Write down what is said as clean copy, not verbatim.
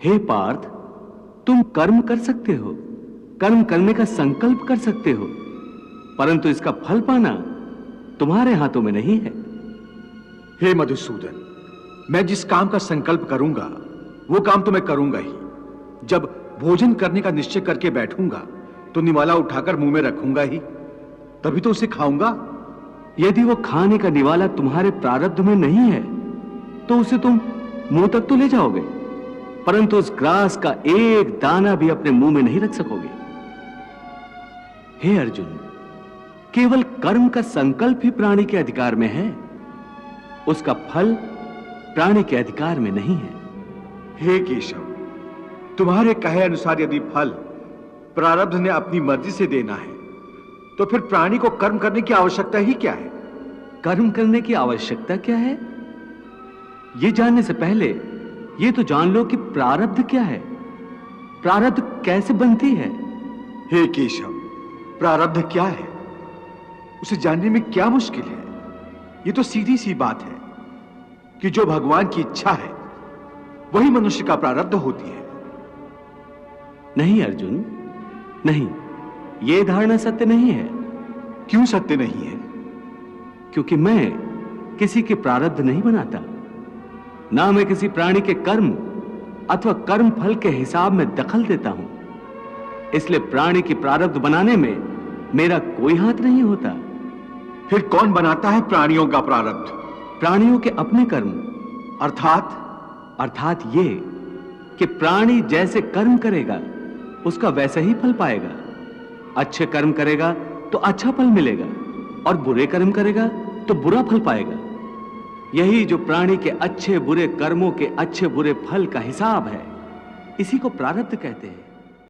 हे पार्थ, तुम कर्म कर सकते हो, कर्म करने का संकल्प कर सकते हो, परंतु इसका फल पाना तुम्हारे हाथों में नहीं है। हे मधुसूदन, मैं जिस काम का संकल्प करूंगा वो काम तो मैं करूंगा ही। जब भोजन करने का निश्चय करके बैठूंगा तो निवाला उठाकर मुंह में रखूंगा ही, तभी तो उसे खाऊंगा। यदि वो खाने का निवाला तुम्हारे प्रारब्ध में नहीं है तो उसे तुम मुंह तक तो ले जाओगे, परंतु उस ग्रास का एक दाना भी अपने मुंह में नहीं रख सकोगे। हे अर्जुन, केवल कर्म का संकल्प ही प्राणी के अधिकार में है, उसका फल प्राणी के अधिकार में नहीं है। हे केशव, तुम्हारे कहे अनुसार यदि फल प्रारब्ध ने अपनी मर्जी से देना है तो फिर प्राणी को कर्म करने की आवश्यकता ही क्या है? कर्म करने की आवश्यकता क्या है, यह जानने से पहले यह तो जान लो कि प्रारब्ध क्या है, प्रारब्ध कैसे बनती है। हे केशव, प्रारब्ध क्या है उसे जानने में क्या मुश्किल है? यह तो सीधी सी बात है कि जो भगवान की इच्छा है वही मनुष्य का प्रारब्ध होती है। नहीं अर्जुन, नहीं, यह धारणा सत्य नहीं है। क्यों सत्य नहीं है? क्योंकि मैं किसी के प्रारब्ध नहीं बनाता, ना मैं किसी प्राणी के कर्म अथवा कर्म फल के हिसाब में दखल देता हूं, इसलिए प्राणी की प्रारब्ध बनाने में मेरा कोई हाथ नहीं होता। फिर कौन बनाता है प्राणियों का प्रारब्ध? प्राणियों के अपने कर्म। अर्थात ये कि प्राणी जैसे कर्म करेगा उसका वैसा ही फल पाएगा। अच्छे कर्म करेगा तो अच्छा फल मिलेगा और बुरे कर्म करेगा तो बुरा फल पाएगा। यही जो प्राणी के अच्छे बुरे कर्मों के अच्छे बुरे फल का हिसाब है, इसी को प्रारब्ध कहते हैं।